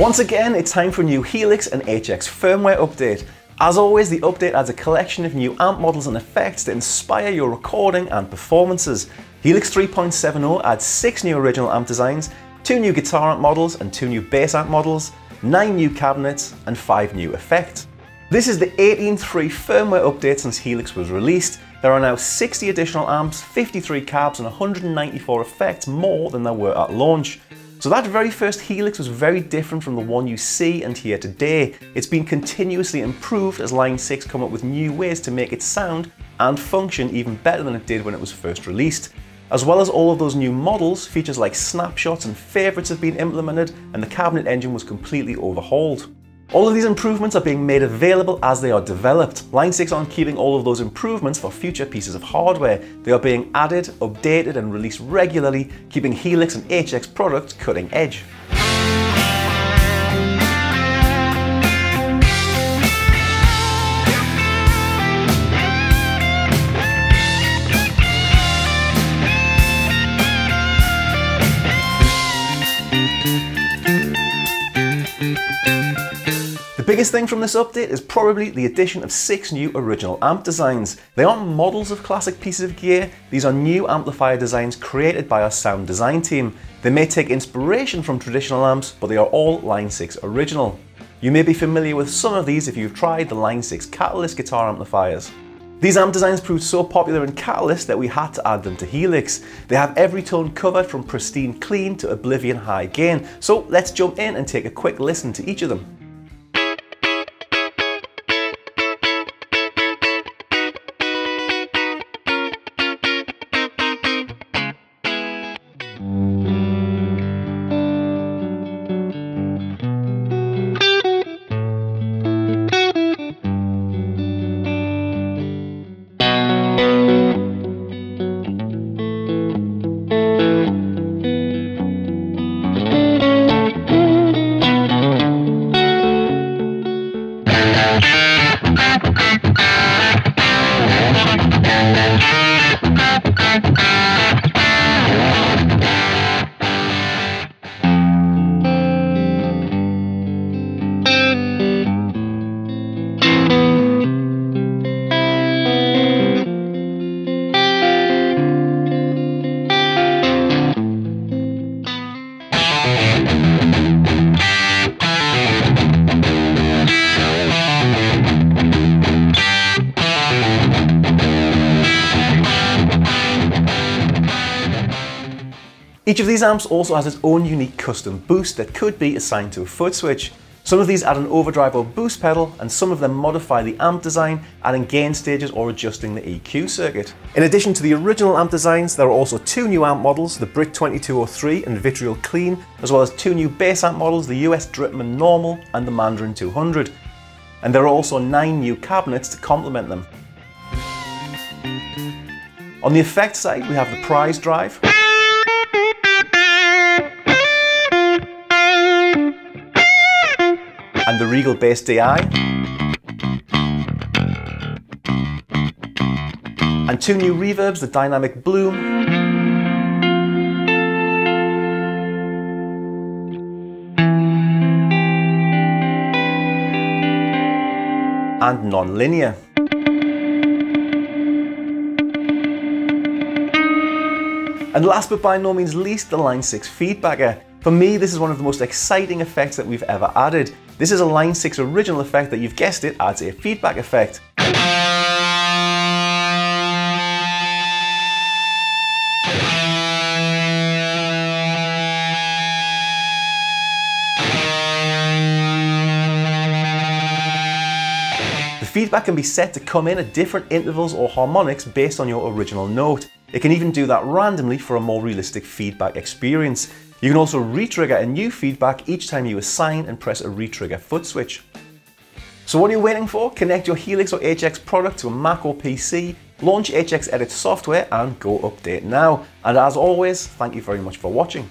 Once again, it's time for a new Helix and HX firmware update. As always, the update adds a collection of new amp models and effects to inspire your recording and performances. Helix 3.70 adds 6 new original amp designs, 2 new guitar amp models and 2 new bass amp models, 9 new cabinets and 5 new effects. This is the 18.3 firmware update since Helix was released. There are now 60 additional amps, 53 cabs and 194 effects more than there were at launch. So that very first Helix was very different from the one you see and hear today. It's been continuously improved as Line 6 come up with new ways to make it sound and function even better than it did when it was first released. As well as all of those new models, features like snapshots and favourites have been implemented and the cabinet engine was completely overhauled. All of these improvements are being made available as they are developed. Line 6 aren't keeping all of those improvements for future pieces of hardware. They are being added, updated and released regularly, keeping Helix and HX products cutting edge. The biggest thing from this update is probably the addition of 6 new original amp designs. They aren't models of classic pieces of gear, these are new amplifier designs created by our sound design team. They may take inspiration from traditional amps, but they are all Line 6 original. You may be familiar with some of these if you've tried the Line 6 Catalyst guitar amplifiers. These amp designs proved so popular in Catalyst that we had to add them to Helix. They have every tone covered from pristine clean to Oblivion high gain, so let's jump in and take a quick listen to each of them. Each of these amps also has its own unique custom boost that could be assigned to a foot switch. Some of these add an overdrive or boost pedal, and some of them modify the amp design, adding gain stages or adjusting the EQ circuit. In addition to the original amp designs, there are also 2 new amp models, the Brit 2203 and Vitriol Clean, as well as 2 new bass amp models, the US Dripman Normal and the Mandarin 200. And there are also 9 new cabinets to complement them. On the effects side, we have the Prize Drive, and the Regal Bass DI, and 2 new reverbs, the Dynamic Bloom and Non-Linear. And last but by no means least, the Line 6 Feedbacker. For me, this is one of the most exciting effects that we've ever added. This is a Line 6 original effect that, you've guessed it, adds a feedback effect. The feedback can be set to come in at different intervals or harmonics based on your original note. It can even do that randomly for a more realistic feedback experience. You can also re-trigger a new feedback each time you assign and press a re-trigger foot switch. So what are you waiting for? Connect your Helix or HX product to a Mac or PC, launch HX Edit software and go update now. And as always, thank you very much for watching.